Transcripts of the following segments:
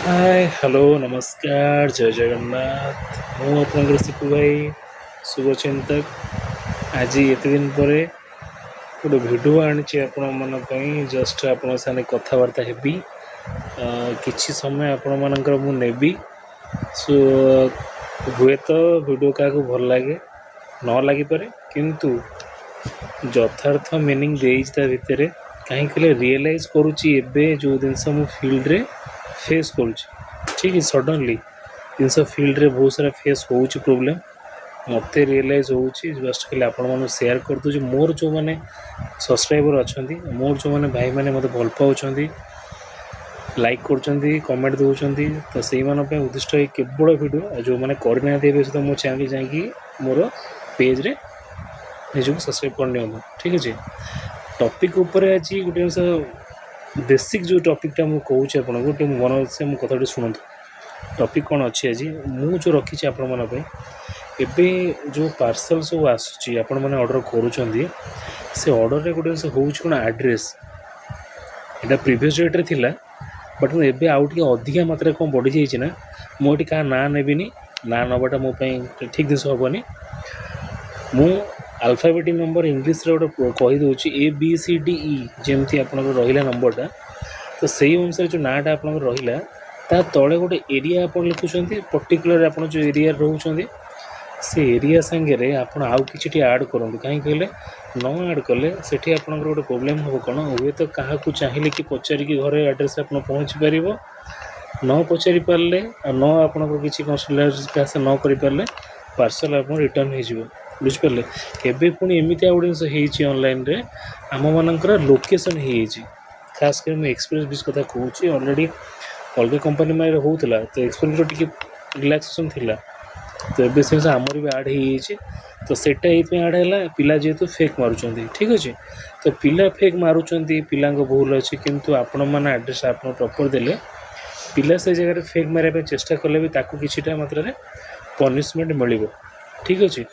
Hi hello नमस्कार जय जगन्नाथ मु आपनकर सिपु भाई शुभचिंतक आज एते दिन पर गोटे भिडियो आनी आपण जस्ट आपण सामने कथबार्ता हेबी किछि समय आपण मानकर मु नेबी सो हुए तो भिडियो क्या भल लगे न लगी पारे किंतु यथार्थ मीनिंग देता भितर कहीं रियलाइज करुच्ची एबे जो जिनस मु फील्ड रे फेस करुच्ची ठीक है सडनली जिनस फील्ड रे बहुत सारा फेस हो प्रोब्लेम मत रियलाइज हो जस्ट खाली आपण मन सेयार कर दूँ मोर जो मैंने सब्सक्राइबर अच्छा मोर जो मैंने भाई मैंने मत भल पाँच लाइक कर कमेंट दौरान तो से उद्दिष्ट केवल वीडियो जो मैंने करना सहित मो चैनल जाकि मोर पेज रे निजक सब्सक्राइब करनी ठीक अच्छे टॉपिक ऊपर आज गोटे बेसिक जो टॉपिकटा मुझे कहूँ आपको गोटे मन से मो कथा शुणु टॉपिक कौन अच्छी आज मु जो रखी आपण मन एबे जो पार्सल सब आसूँ आपण मैंने ऑर्डर करुँच से ऑर्डर रे गोटे हूँ कौन एड्रेस यहाँ प्रीवियस डेट रे थिला बट मुझे एबे आउ टे अधिका मात्रा कौन बढ़ी जाइए मुझे क्या ना नेबिनी ना नवाटा मो ठीक जिस हेनी मु अल्फाबेटिक नंबर इंग्लीश रे गोटे कहीदे ABCDE जमती आप रहा नंबरटा तो सही अनुसार जो नाटा आप रहा ता तले गोटे एरिया आप लिखुंट पर्टिकुलर आप जो एरिया रोचे से एरिया सांगे आप आउ कि आड करूँ कहीं कहले न आड कले से गोटे प्रोब्लेम हम कौन हुए तो क्या चाहिए कि पचारिक घर एड्रेस आप पहुँची पार न पचारि पारे न आप किसी कौन न करें पार्सल आप रिटर्न हो बुझिपारे एबे पुणी एमती आ गोटे जिनस ऑनलाइन रे आम मानकर लोकेशन हो खास कर मैं एक्सप्रेस बीच कथा कहूँ ऑलरेडी अलग कंपनी में होता तो एक्सप्रेस टी रिलैक्सेशन थिला तो ये से आमर भी आड हो तो सेटा ये आड है पिला जेहेतु फेक मारुंट ठीक अच्छे तो पिला फेक मारुंट पिला भूल अच्छे किंतु आपण मैंने एड्रेस आप प्रॉपर देले पिला से जगह फेक मारे चेष्टा कले भी ताकू किछिटा मात्रा पनिशमेंट मिल ठीक अच्छे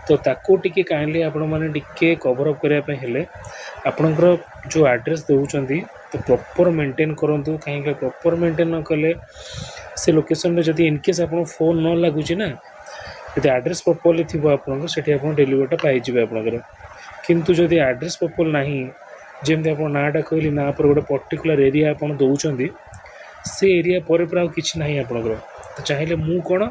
तो ताकू टिके काइंडली आपण मैंने टिके कवर अप करने हेले आपणकर जो एड्रेस दौरान तो प्रॉपर मेंटेन करूँ कहीं प्रॉपर मेंटेन न कले से लोकेशन जब इनकेस आप फोन न लगुच ना यदि एड्रेस प्रॉपर्ली थी आपको से डेलीवरीटा पाइबे आपंकर किंतु जदि एड्रेस प्रॉपर ना जमी आप नाटा कहली ना पर गोटे पर्टिकुलर एरिया आप दौरान से एरिया पर कि ना आपंकर तो चाहिए मु कौन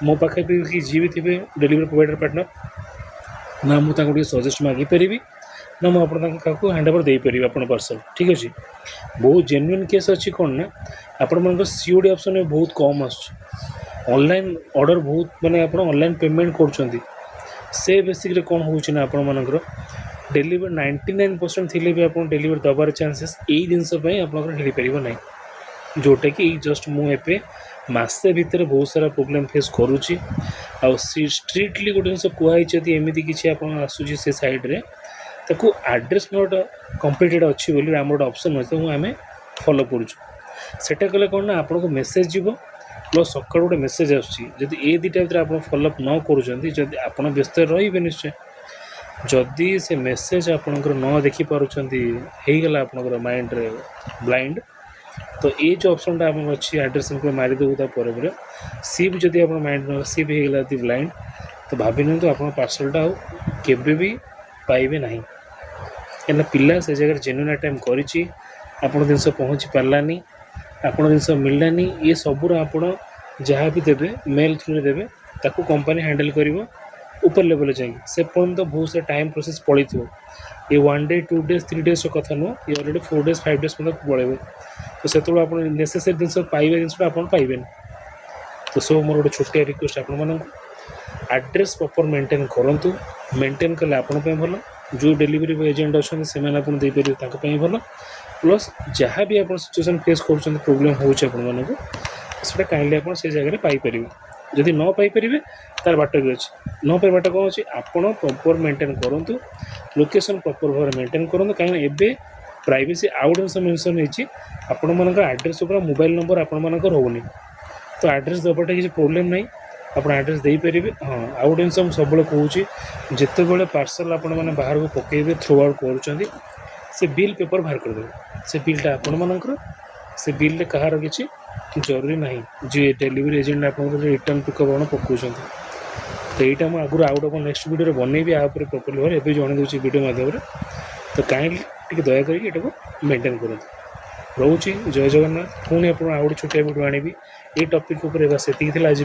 मो पाखे भी जी भी थे डेलीवरी प्रोवाइडर पार्टनर ना मुझे सजेस्ट मागिपारि ना मुझे हैंड ओवर दे पारि आप पार्सल ठीक अच्छे बहुत जेन्युइन केस अच्छी कौन ना आपण मन सीओडी ऑप्शन में बहुत कम ऑनलाइन ऑर्डर बहुत माने आप ऑनलाइन पेमेंट कर से बेसिक रे कौन होना आपण मानकर डेलीवरी 99% थी भी आप डेलीवरी दबार चांसेस यही जिनसपाई आप मिल पार ना जोटा कि जस्ट मुझे मसे भितर बहुत सारा प्रोब्लेम फेस करुच्ची आ स्ट्रिक्टली गोटे जिन कहुई एमती किसी आसूँ से साइड्रे ताको एड्रेस नोट कंप्लीटेड अच्छी बोली आम गोटे ऑप्शन अच्छे आम फॉलो करेटा कले कौन ना आपको मेसेज जीव प्लस सका गोटे मेसेज आसुच्छी ये दुटा भर आप फॉलोअप न करुँच आप व्यस्त रे निश्चय जदि से मेसेज आपणकर न देखिपारगला आपणकर माइंड रे ब्लाइंड तो ये जो ऑप्शनटा आम अच्छी एड्रेस मारिदेव तापर सी भी जब आप माइंड न सी भी होगा ब्लाइंड तो भाभी नहीं आप पार्सलटा केबे भी पाइबे ना कहीं पिला से जगह जेन्युइन टाइम कर जिनस पहुँची पारानी आप जिनस मिललानी ये सबूर आप जहाँ भी देवे मेल थ्रू देवे ताकू कंपनी हैंडल कर ऊपर लेवल जाए से पर्यंत तो बहुत सारा टाइम प्रोसेस पड़ी थो ये 1 डे 2 डेज 3 डेज कथा नुह ये ऑलरेडी 4 डेज 5 डेज मतलब पड़े तो से आप नेसेसरी जिनस पाइबे जिनसा आप पाइबे तो सब मोर गोटे छोटिया रिक्वेस्ट आपण एड्रेस प्रॉपर मेंटेन करूँ मेंटेन कले आपण भल जो डेलीवरी एजेंट अच्छा से पारे भल प्लस जहाँ भी आप सिचुएसन फेस कर प्रोब्लेम होटा काइंडली आप से जगह पाइपर जदि न पाइपर तार बाट भी अच्छे न पाई बाट कौन अच्छे आपड़ प्रॉपर मेंटेन करूँ लोकेशन प्रॉपर भाव मेंटेन करूँ कहीं एवं प्राइवेसी आउट जिन मेनसन होती आपण मान एड्रेस मोबाइल नंबर आपण होनी तो एड्रेस दबाटा किसी प्रोब्लेम नहीं आप एड्रेस दे पारे हाँ आउट जिन सब कहूँ जिते बड़े पार्सल आपण मैंने बाहर को पकड़े थ्रू आउट कर बिल पेपर बाहर करदे से बिलटा आपण मानकर से बिल कहार किसी जरूरी ना जी डेलीवरी एजेंट आप रिटर्न पिकअप आप पकाउं तो यहाँ मुझे आगुरी आउ गोटे नेक्स्ट वीडियो बनैबी आपर प्रॉपर्ली भाव एवं जन दूसरी वीडियो माध्यम तो काइंडली टी दयाकोरी ये मेंटेन करूँ रोचे जय जगन्नाथ पुणी आप आउ गोटे छोटिया वीडियो आनी ये टॉपिक बस ये आज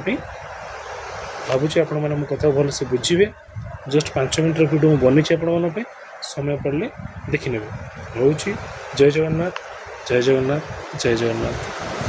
भावुँ आपण मैंने मो कथा भलसे बुझे जस्ट 5 मिनट वीडियो मुझे बनी आप समय पड़े देखने रोचे जय जगन्नाथ जय जगन्नाथ जय जगन्नाथ।